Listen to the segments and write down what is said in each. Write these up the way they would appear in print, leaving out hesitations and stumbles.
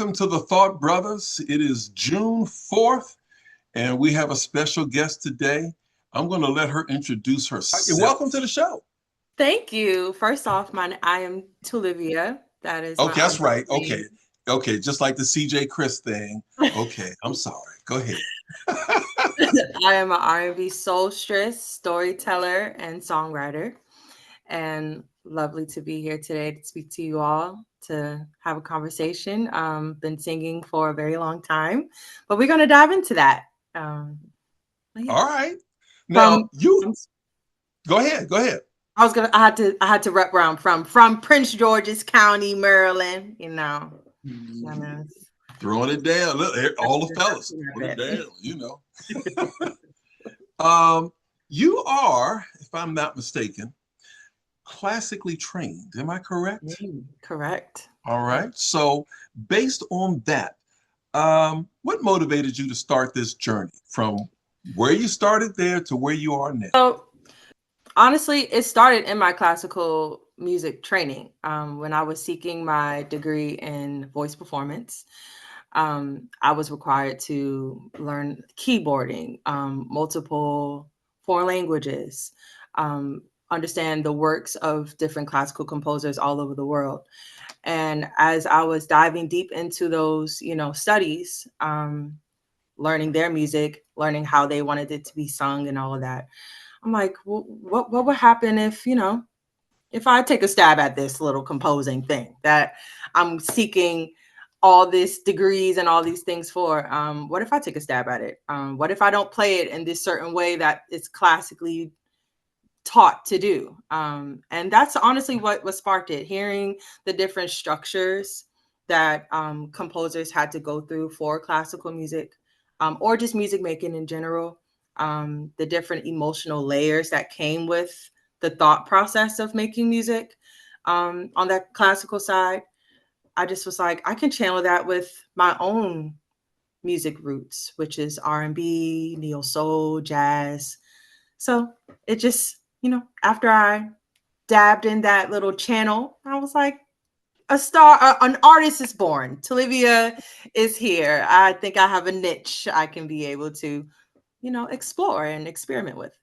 Welcome to the Thought Brothers. It is June 4th, and we have a special guest today. I'm going to let her introduce herself. Welcome to the show. Thank you. First off, I am Tolivia. That is my Okay, that's right. name. Okay, just like the CJ Chris thing. Okay, I'm sorry. Go ahead. I am an R&B soulstress, storyteller, and songwriter. And lovely to be here today to speak to you all, to have a conversation. Been singing for a very long time, but we're going to dive into that. Yeah. All right. Now, From, go ahead. I had to rep around from Prince George's County, Maryland, Throwing it down. Look, all the fellas. Put it down, You are, if I'm not mistaken, classically trained. Am I correct? Correct. All right. So based on that, what motivated you to start this journey from where you started there to where you are now? So honestly, it started in my classical music training. When I was seeking my degree in voice performance, I was required to learn keyboarding, multiple foreign languages, understand the works of different classical composers all over the world. And as I was diving deep into those, studies, learning their music, learning how they wanted it to be sung and all of that, I'm like, well, what would happen if I take a stab at this little composing thing that I'm seeking all these degrees and all these things for? What if I take a stab at it? What if I don't play it in this certain way that it's classically taught to do? And that's honestly what sparked it, hearing the different structures that composers had to go through for classical music, or just music making in general, the different emotional layers that came with the thought process of making music on that classical side. I just was like, I can channel that with my own music roots, which is R&B, neo-soul, jazz. So it just, after I dabbed in that little channel, I was like, an artist is born. Tolivia is here. I think I have a niche I can be able to, explore and experiment with.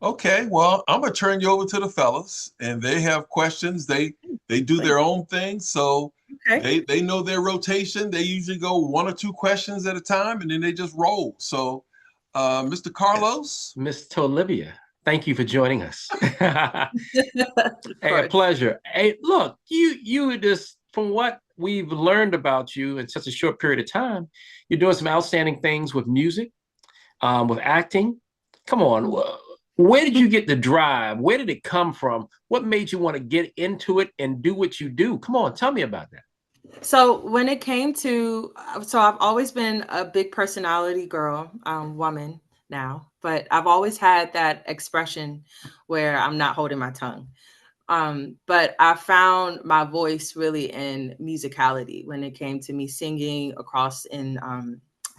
Okay, well, I'm gonna turn you over to the fellas, and they have questions. They do their own thing, so they know their rotation. They usually go one or two questions at a time, and then they just roll. So, Mr. Carlos, Miss Tolivia, thank you for joining us. Hey, a pleasure. Hey, look, you just, from what we've learned about you in such a short period of time, you're doing some outstanding things with music, with acting. Come on. Where did you get the drive? Where did it come from? What made you want to get into it and do what you do? Come on, tell me about that. So when it came to, I've always been a big personality girl, woman now, but I've always had that expression where I'm not holding my tongue. But I found my voice really in musicality when it came to me singing across at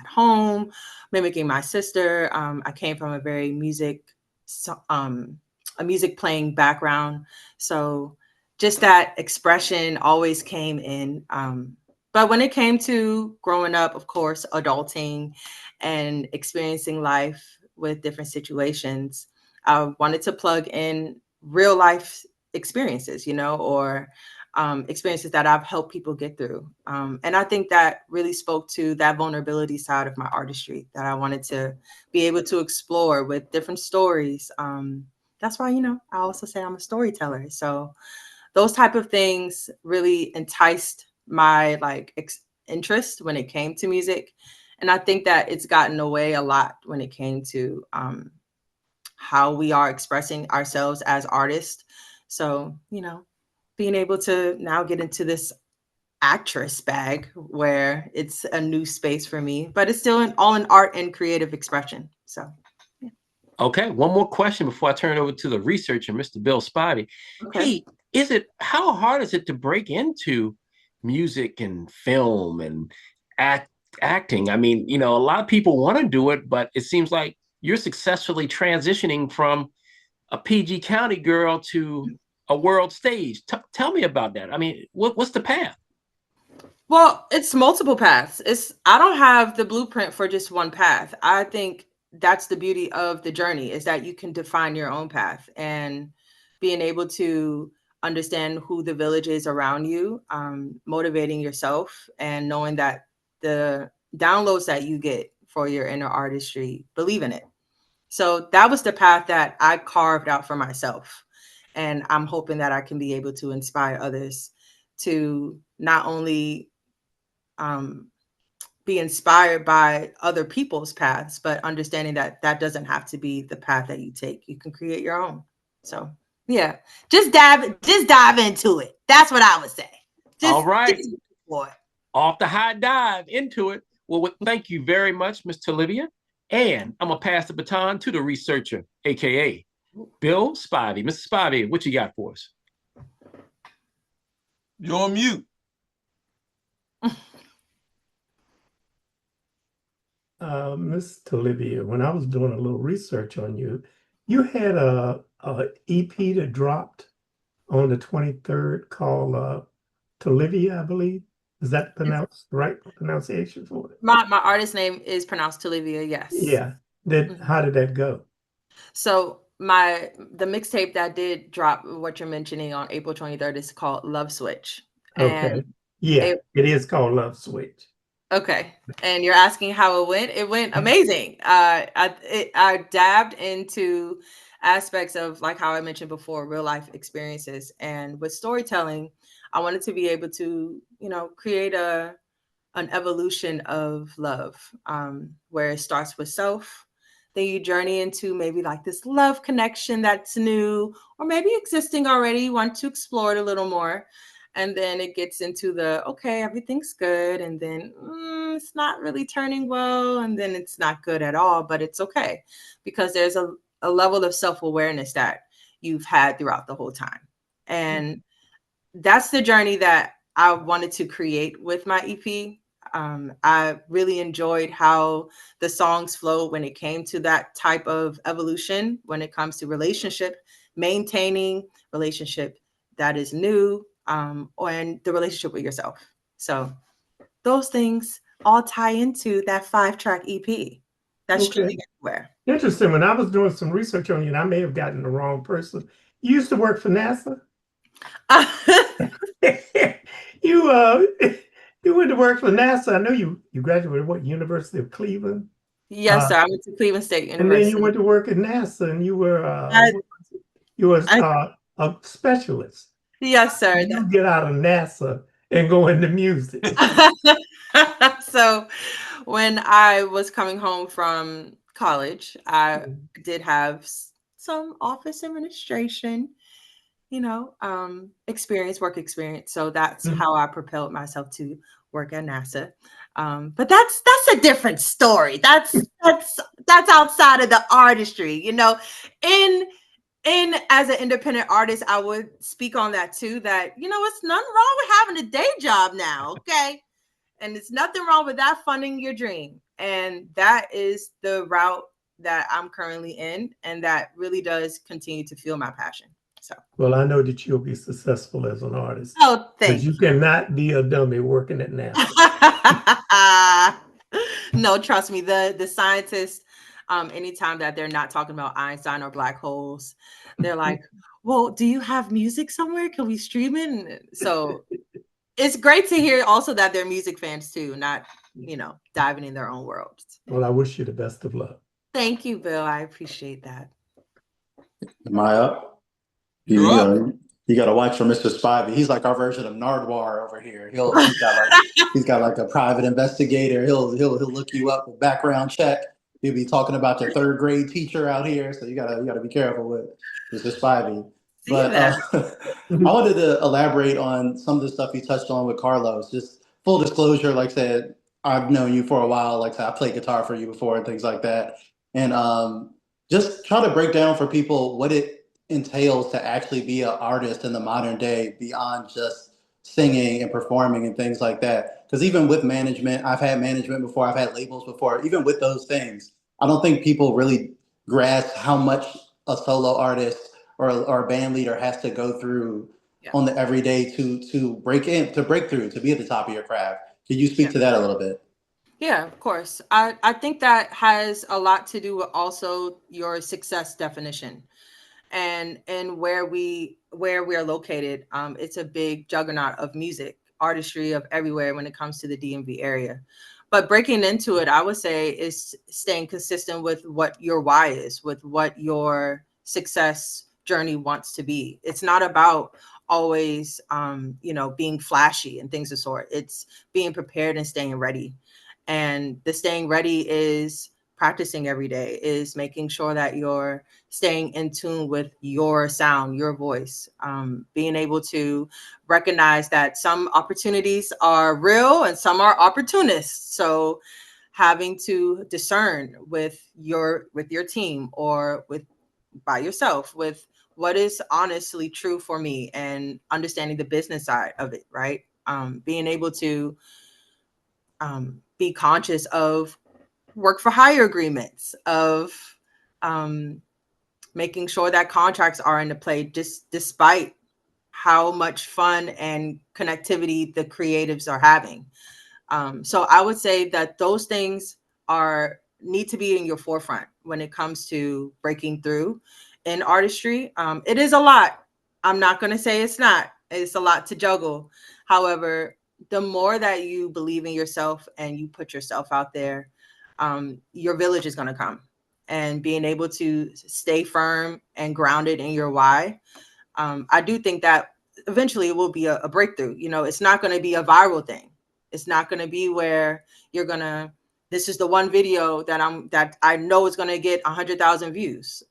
home, mimicking my sister. I came from a very a music playing background. So just that expression always came in. But when it came to growing up, of course, adulting and experiencing life with different situations, I wanted to plug in real life experiences, or experiences that I've helped people get through. And I think that really spoke to that vulnerability side of my artistry that I wanted to be able to explore with different stories. That's why, I also say I'm a storyteller. So those type of things really enticed my interest when it came to music. And I think that it's gotten away a lot when it came to how we are expressing ourselves as artists. So, being able to now get into this actress bag where it's a new space for me, but it's still all in art and creative expression. So, yeah. Okay, one more question before I turn it over to the researcher, Mr. Bill Spivey. Okay. Hey, how hard is it to break into music and film and acting? I mean, a lot of people want to do it, but it seems like you're successfully transitioning from a PG County girl to a world stage. Tell me about that. I mean, what's the path? Well, it's multiple paths. I don't have the blueprint for just one path. I think that's the beauty of the journey, is that you can define your own path, and being able to understand who the village is around you, motivating yourself, and knowing that the downloads that you get for your inner artistry, believe in it. So that was the path that I carved out for myself. And I'm hoping that I can be able to inspire others to not only um, be inspired by other people's paths, but understanding that that doesn't have to be the path that you take. You can create your own. So yeah, just dive into it. That's what I would say. All right. Boy. Off the high dive into it. Well, thank you very much, Ms. Tolivia. And I'm going to pass the baton to the researcher, AKA Bill Spivey. Mr. Spivey, what you got for us? You're on mute. Miss Tolivia, when I was doing a little research on you, you had a EP that dropped on the 23rd called Tolivia, I believe. Is that pronounced right pronunciation for it? My artist name is pronounced Tolivia, yes. Yeah. How did that go? So the mixtape that did drop, what you're mentioning, on April 23rd is called Love Switch. Okay. And yeah, it is called Love Switch. Okay. And you're asking how it went? It went amazing. I dabbed into aspects of, like how I mentioned before, real life experiences. And with storytelling, I wanted to be able to, create an evolution of love, where it starts with self. Then you journey into maybe like this love connection that's new, or maybe existing already. You want to explore it a little more. And then it gets into okay, everything's good. And then it's not really turning well. And then it's not good at all, but it's okay. Because there's a level of self-awareness that you've had throughout the whole time. And that's the journey that I wanted to create with my EP. I really enjoyed how the songs flowed when it came to that type of evolution, when it comes to maintaining relationship that is new, and the relationship with yourself. So those things all tie into that 5-track EP. That's streaming everywhere. Interesting. When I was doing some research on you, and I may have gotten the wrong person, you used to work for NASA? You went to work for NASA. I know you graduated what, University of Cleveland? Yes, sir. I went to Cleveland State University. And then you went to work at NASA, and you were a specialist. Yes, sir. You get out of NASA and go into music. So when I was coming home from college, I did have some office administration, work experience. So that's how I propelled myself to work at NASA. But that's a different story. That's outside of the artistry, And as an independent artist, I would speak on that too, that, it's nothing wrong with having a day job now. Okay. And it's nothing wrong with that funding your dream. And that is the route that I'm currently in. And that really does continue to fuel my passion. So, well, I know that you'll be successful as an artist. Oh, thank you. You cannot be a dummy working at NASA. No, trust me, the scientists, anytime that they're not talking about Einstein or black holes, they're like, well, do you have music somewhere? Can we stream it? So it's great to hear also that they're music fans too, not, diving in their own worlds. Well, I wish you the best of luck. Thank you, Bill. I appreciate that. Am I up? You got to watch for Mr. Spivey. He's like our version of Nardwar over here. He's got like a private investigator. He'll look you up with background check. He'll be talking about your 3rd grade teacher out here. So you gotta be careful with Mr. Spivey. But I wanted to elaborate on some of the stuff you touched on with Carlos. Just full disclosure, like I said, I've known you for a while. Like I said, I played guitar for you before and things like that. And just try to break down for people what it entails to actually be an artist in the modern day beyond just singing and performing and things like that. Because even with management, I've had management before, I've had labels before, even with those things, I don't think people really grasp how much a solo artist or a band leader has to go through on the everyday to break through, to be at the top of your craft. Could you speak to that a little bit? Yeah, of course. I think that has a lot to do with also your success definition and where we are located. It's a big juggernaut of music, artistry of everywhere when it comes to the DMV area. But breaking into it, I would say, is staying consistent with what your why is, with what your success journey wants to be. It's not about always, being flashy and things of sort. It's being prepared and staying ready. And the staying ready is practicing every day, is making sure that you're staying in tune with your sound, your voice, being able to recognize that some opportunities are real and some are opportunists. So having to discern with your team or by yourself with what is honestly true for me and understanding the business side of it, right? Being able to be conscious of work for hire agreements, of making sure that contracts are into play, just despite how much fun and connectivity the creatives are having. So I would say that those things need to be in your forefront when it comes to breaking through in artistry. It is a lot. I'm not going to say it's not. It's a lot to juggle. However, the more that you believe in yourself and you put yourself out there, your village is going to come. And being able to stay firm and grounded in your why, I do think that eventually it will be a breakthrough. It's not going to be a viral thing. It's not going to be where this is the one video that I know is going to get 100,000 views.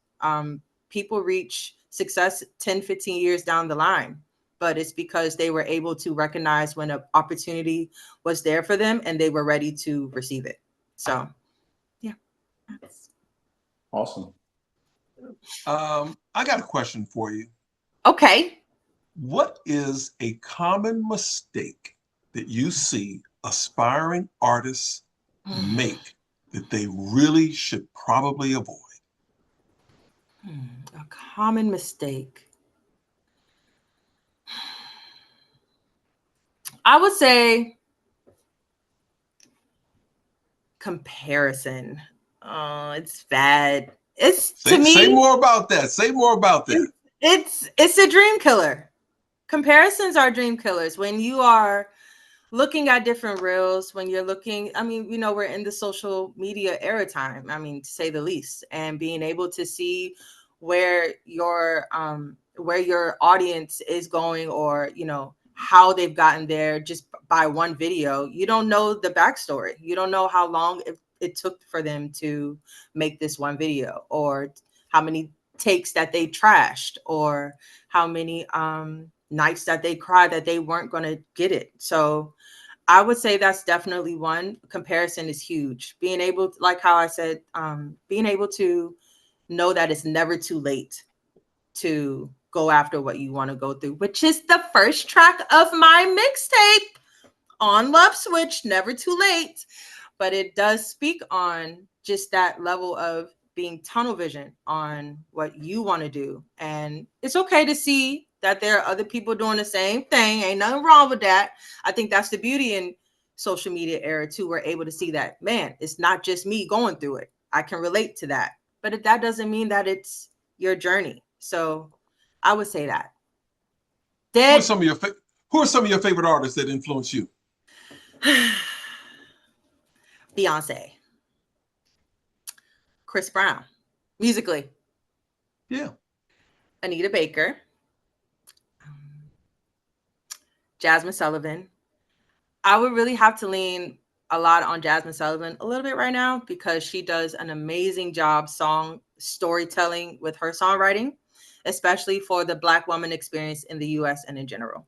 People reach success 10, 15 years down the line, but it's because they were able to recognize when an opportunity was there for them and they were ready to receive it. So, yeah. Awesome. I got a question for you. Okay. What is a common mistake that you see aspiring artists make that they really should probably avoid? A common mistake. I would say comparison. Oh, it's bad. To me. Say more about that. Say more about that. It's a dream killer. Comparisons are dream killers. When you are looking at different reels, when you're looking, we're in the social media era time, to say the least, and being able to see where your audience is going, or how they've gotten there just by one video. You don't know the backstory. You don't know how long it took for them to make this one video, or how many takes that they trashed, or how many nights that they cried that they weren't going to get it. So I would say that's definitely one. Comparison is huge. Being able, like how I said, being able to know that it's never too late to go after what you want to go through, which is the first track of my mixtape, On Love Switch, Never Too Late. But it does speak on just that level of being tunnel vision on what you want to do. And it's okay to see that there are other people doing the same thing. Ain't nothing wrong with that. I think that's the beauty in social media era too. We're able to see that, man, it's not just me going through it. I can relate to that. But that doesn't mean that it's your journey. So I would say that. Who are some of your favorite artists that influence you? Beyonce. Chris Brown, musically. Yeah. Anita Baker. Jasmine Sullivan. I would really have to lean a lot on Jasmine Sullivan a little bit right now, because she does an amazing job storytelling with her songwriting, especially for the Black woman experience in the US and in general.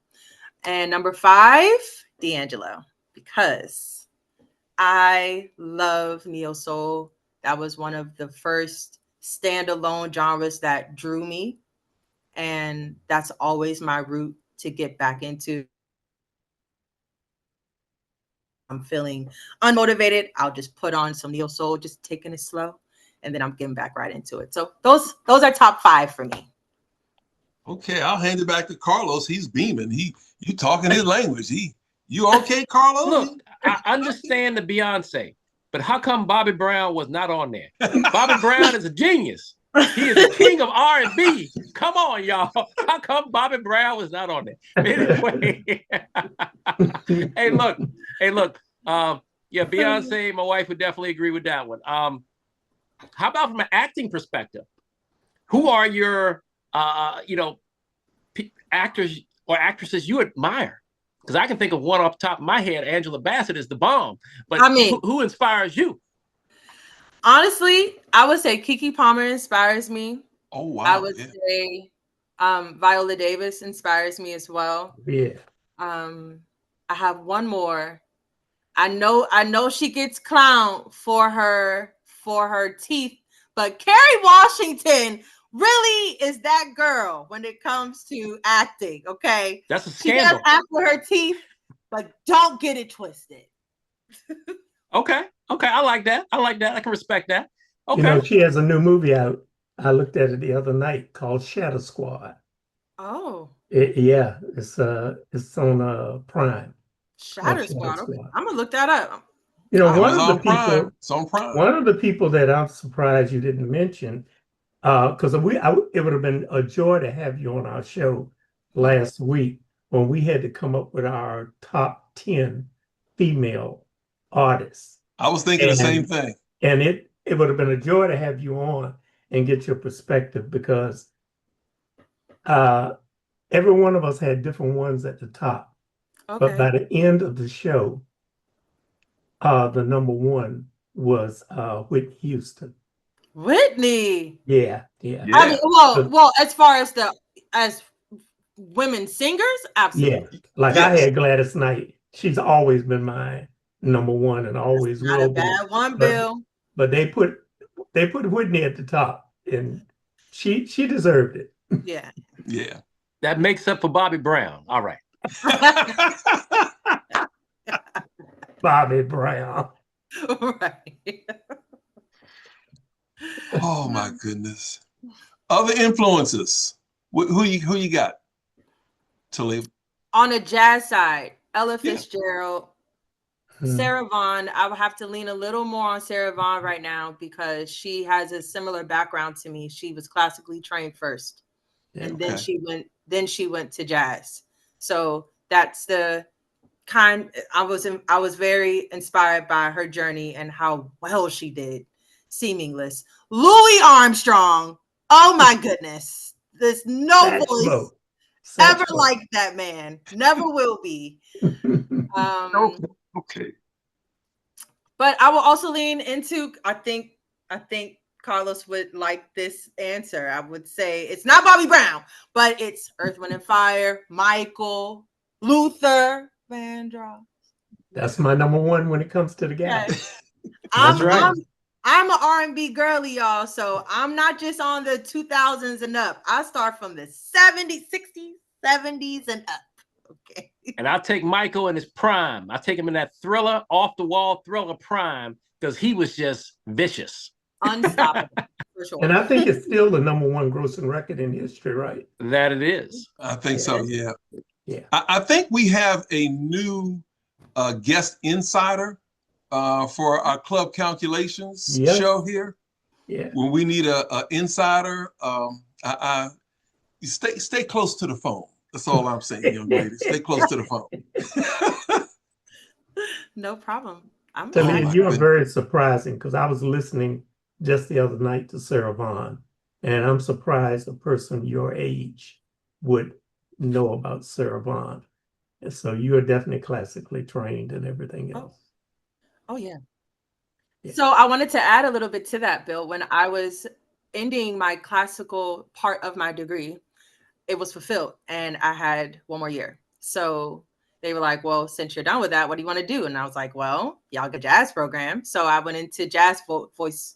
And number 5, D'Angelo, because I love Neo-soul. That was one of the first standalone genres that drew me. And that's always my route to get back into. I'm feeling unmotivated, I'll just put on some Neo-soul, just taking it slow, and then I'm getting back right into it. So those are top 5 for me. Okay, I'll hand it back to Carlos. He's beaming. You talking his language. You okay, Carlos? Look, I understand the Beyonce, but how come Bobby Brown was not on there? Bobby Brown is a genius. He is the king of R&B. Come on, y'all. How come Bobby Brown was not on there? Anyway, hey, look. Yeah, Beyonce, my wife would definitely agree with that one. How about from an acting perspective? Who are your, actors or actresses you admire? Because I can think of one off the top of my head. Angela Bassett is the bomb. But I mean, who inspires you? Honestly, I would say Keke Palmer inspires me. Oh, wow. I would say Viola Davis inspires me as well. Yeah. I have one more. I know she gets clowned for her teeth, but Kerry Washington really is that girl when it comes to acting. Okay, that's a scandal. She does act for her teeth, but don't get it twisted. Okay, I like that. I can respect that. Okay. You know, she has a new movie out. I looked at it the other night called Shadow Squad. Oh. It's on Prime. Shadow Squad. Okay. I'm gonna look that up. You know, one of the people that I'm surprised you didn't mention, because it would have been a joy to have you on our show last week when we had to come up with our top 10 female artists. I was thinking the same thing. And it would have been a joy to have you on and get your perspective, because every one of us had different ones at the top. Okay. But by the end of the show, the number one was Whitney Houston. Whitney. Yeah. I mean, well, as far as women singers, absolutely. Yeah. Like I had Gladys Knight. She's always been my number one and always will be. Not a bad one, Bill. But they put Whitney at the top, and she deserved it. Yeah. Yeah. That makes up for Bobby Brown. All right. Bobby Brown. Right. Oh my goodness. Other influences. Who you got, Tolivia? On the jazz side, Ella Fitzgerald, Sarah Vaughan. I would have to lean a little more on Sarah Vaughan right now because she has a similar background to me. She was classically trained first, and then she went to jazz. So that's the kind. I was very inspired by her journey and how well she did. Seamless. Louis Armstrong. Oh my goodness. There's no voice ever like that man. Never will be. Okay. But I will also lean into, I think Carlos would like this answer. I would say it's not Bobby Brown, but it's Earth, Wind, and Fire, Michael, Luther Vandross. That's my number one when it comes to the guys. That's right. I'm an R&B girly, y'all, so I'm not just on the 2000s and up. I start from the 70s, 60s, 70s and up. Okay. And I'll take Michael in his prime. I take him in that thriller, off-the-wall thriller prime, because he was just vicious. Unstoppable, for sure. And I think it's still the number one grossing record in history, right? That it is. I think so, yeah. Yeah. I think we have a new guest insider for our Club Calculations show here. Yeah. When we need a insider, stay close to the phone. That's all I'm saying, young lady. Stay close to the phone. No problem. You are very surprising because I was listening just the other night to Sarah Vaughan, and I'm surprised a person your age would know about Sarah Vaughan. And so you are definitely classically trained and everything else. Oh yeah. So I wanted to add a little bit to that, Bill. When I was ending my classical part of my degree, it was fulfilled and I had one more year. So they were like, well, since you're done with that, what do you want to do? And I was like, well, y'all get a jazz program. So I went into jazz voice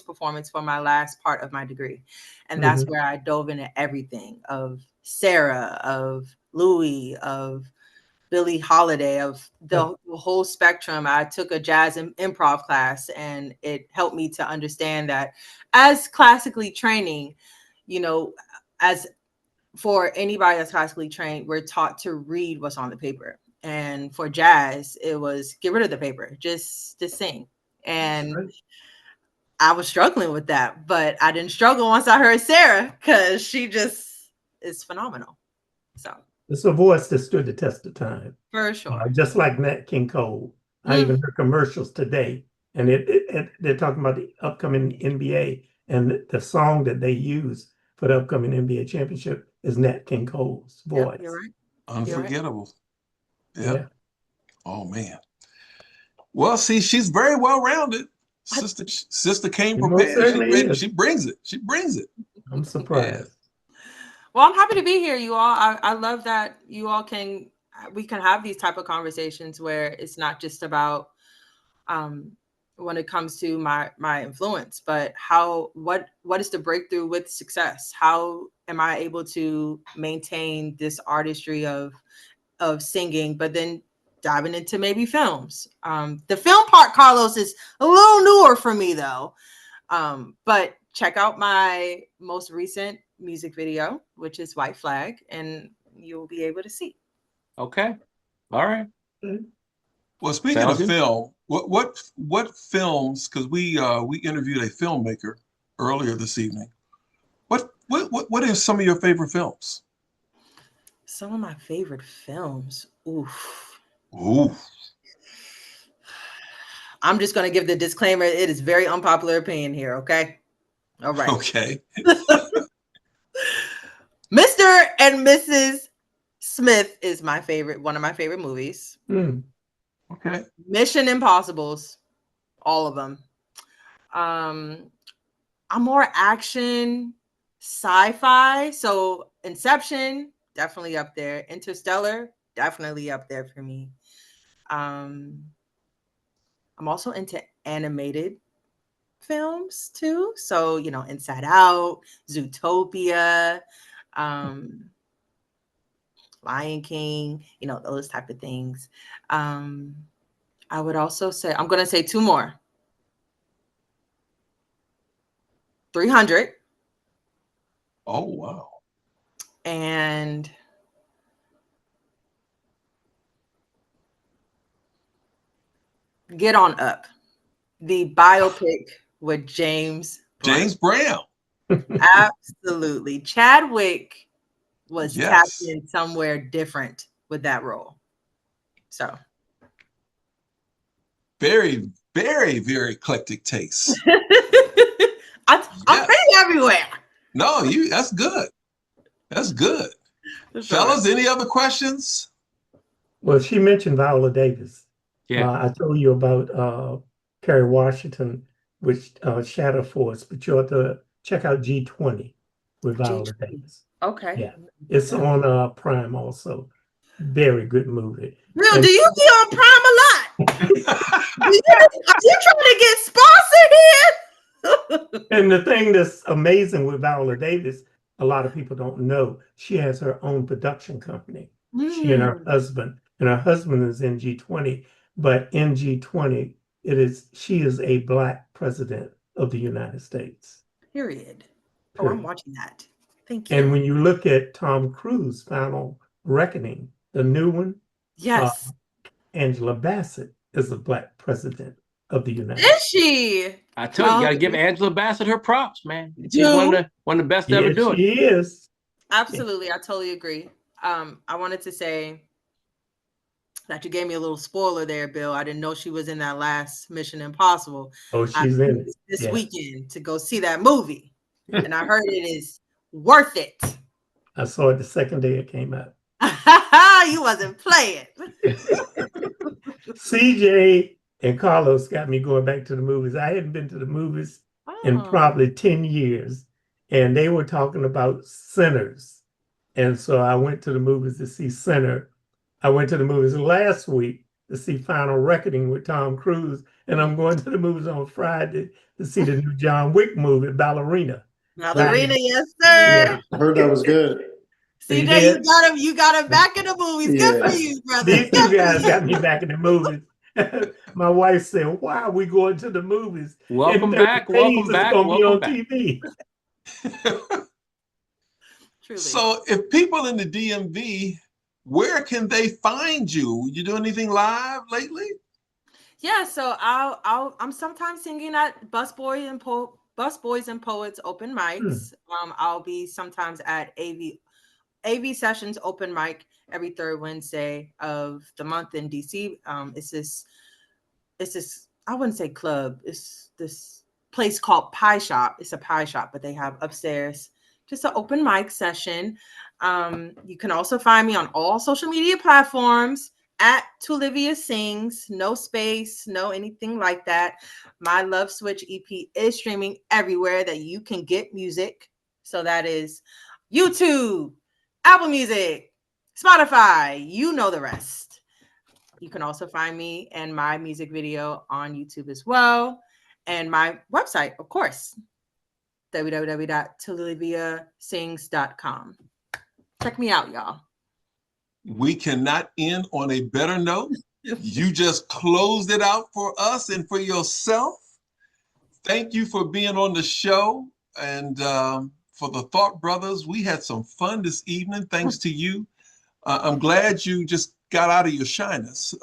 performance for my last part of my degree. And that's where I dove into everything of Sarah, of Louis, of Billie Holiday, of the whole spectrum. I took a jazz improv class, and it helped me to understand that as classically training, as for anybody that's classically trained, we're taught to read what's on the paper. And for jazz, it was get rid of the paper, just sing. And I was struggling with that, but I didn't struggle once I heard Sarah, because she just is phenomenal. So it's a voice that stood the test of time. For sure. Just like Nat King Cole. I even heard commercials today, and they're talking about the upcoming NBA, and the song that they use for the upcoming NBA championship is Nat King Cole's voice. Yep, you're right. Unforgettable. You're right. Yeah. Oh man. Well, see, she's very well rounded. Sister came prepared. She brings it. She brings it. I'm surprised. Yeah. Well, I'm happy to be here, you all. I love that you all we can have these type of conversations where it's not just about when it comes to my influence, but what is the breakthrough with success? How am I able to maintain this artistry of singing, but then diving into maybe films? The film part, Carlos, is a little newer for me though. But check out my most recent music video, which is White Flag, and you'll be able to see. Okay. All right. Well, speaking of film, what films? Because we interviewed a filmmaker earlier this evening. What are some of your favorite films? Some of my favorite films. Oof. I'm just going to give the disclaimer. It is very unpopular opinion here. Okay. All right. Okay. Mr. and Mrs. Smith is one of my favorite movies. Okay. Mission Impossibles, all of them. I'm more action, sci-fi. So Inception, definitely up there. Interstellar, definitely up there for me. I'm also into animated films too. So, Inside Out, Zootopia, Lion King, those type of things. I would also say, I'm going to say two more. 300. Oh, wow. And Get On Up, the biopic with James Brown. Absolutely. Chadwick was tapped in somewhere different with that role. So very, very, very eclectic taste. I'm pretty everywhere. No, that's good. That's good. Fellas, any other questions? Well, she mentioned Viola Davis. Yeah. I told you about Kerry Washington, which Shadow Force, but you ought to check out G20 with Viola Davis. Okay. Yeah. It's on Prime also. Very good movie. Real, do you be on Prime a lot? Are you trying to get sponsored here? And the thing that's amazing with Viola Davis, a lot of people don't know, she has her own production company. She and her husband is in G20, but in G20, she is a Black president of the United States. Period. Oh, I'm watching that. Thank you. And when you look at Tom Cruise, Final Reckoning, the new one, yes, Angela Bassett is a Black president of the United States. Is she? I tell you, you got to give Angela Bassett her props, man. She's one of the best to ever do it. She is. Absolutely, I totally agree. I wanted to say that you gave me a little spoiler there, Bill. I didn't know she was in that last Mission Impossible. Oh, she's in it this weekend to go see that movie, and I heard it is worth it. I saw it the second day it came out. You wasn't playing. CJ and Carlos got me going back to the movies. I hadn't been to the movies in probably 10 years, and they were talking about Sinners. And so I went to the movies to see Sinner. I went to the movies last week to see Final Reckoning with Tom Cruise, and I'm going to the movies on Friday to see the new John Wick movie, Ballerina. Ballerina, yes, sir. Yeah, I heard that was good. CJ, you got him back in the movies. Yeah. Good for you, brother. These two guys got me back in the movies. My wife said, "Why are we going to the movies? Welcome back. Welcome back. Welcome Welcome back. TV." Truly. So if people in the DMV, where can they find you? You do anything live lately? Yeah, so I'm sometimes singing at Busboys and Poets open mics. I'll be sometimes at AV Sessions open mic every third Wednesday of the month in DC. It's this I wouldn't say club. It's this place called Pie Shop. It's a pie shop, but they have upstairs just an open mic session. You can also find me on all social media platforms at Tolivia Sings, no space, no anything like that. My Love Switch EP is streaming everywhere that you can get music. So that is YouTube, Apple Music, Spotify, you know the rest. You can also find me and my music video on YouTube as well. And my website, of course, www.toliviasings.com. Check me out, y'all. We cannot end on a better note. You just closed it out for us and for yourself. Thank you for being on the show. And for the Thought Brothers, we had some fun this evening, thanks to you. I'm glad you just got out of your shyness.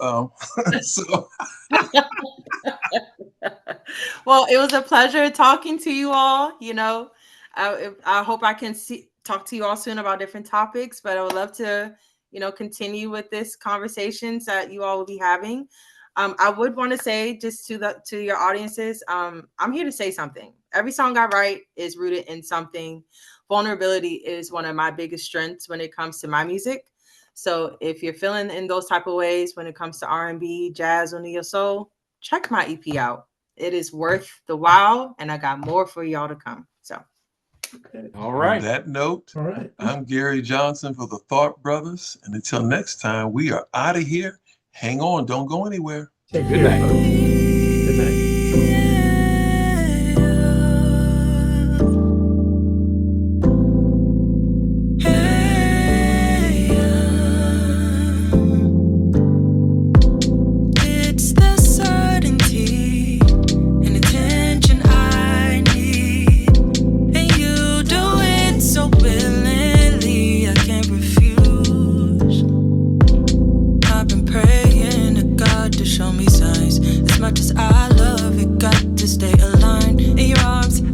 Well, it was a pleasure talking to you all. You know, I hope I can talk to you all soon about different topics, but I would love to, you know, continue with this conversations that you all will be having. I would want to say just to your audiences, I'm here to say something. Every song I write is rooted in something. Vulnerability is one of my biggest strengths when it comes to my music. So if you're feeling in those type of ways when it comes to R&B, jazz, or neo-soul, check my EP out. It is worth the while, and I got more for y'all to come. So, all right. On that note, all right. I'm Gary Johnson for the Thought Brothers, and until next time, we are out of here. Hang on, don't go anywhere. Take care. Good night. Good night.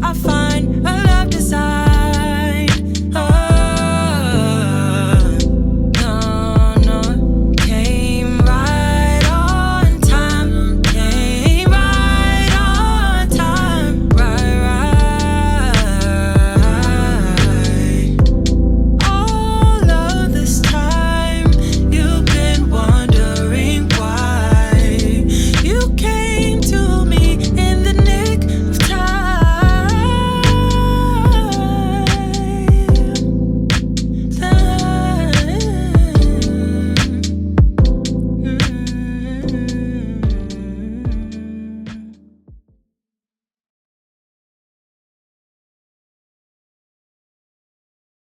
I find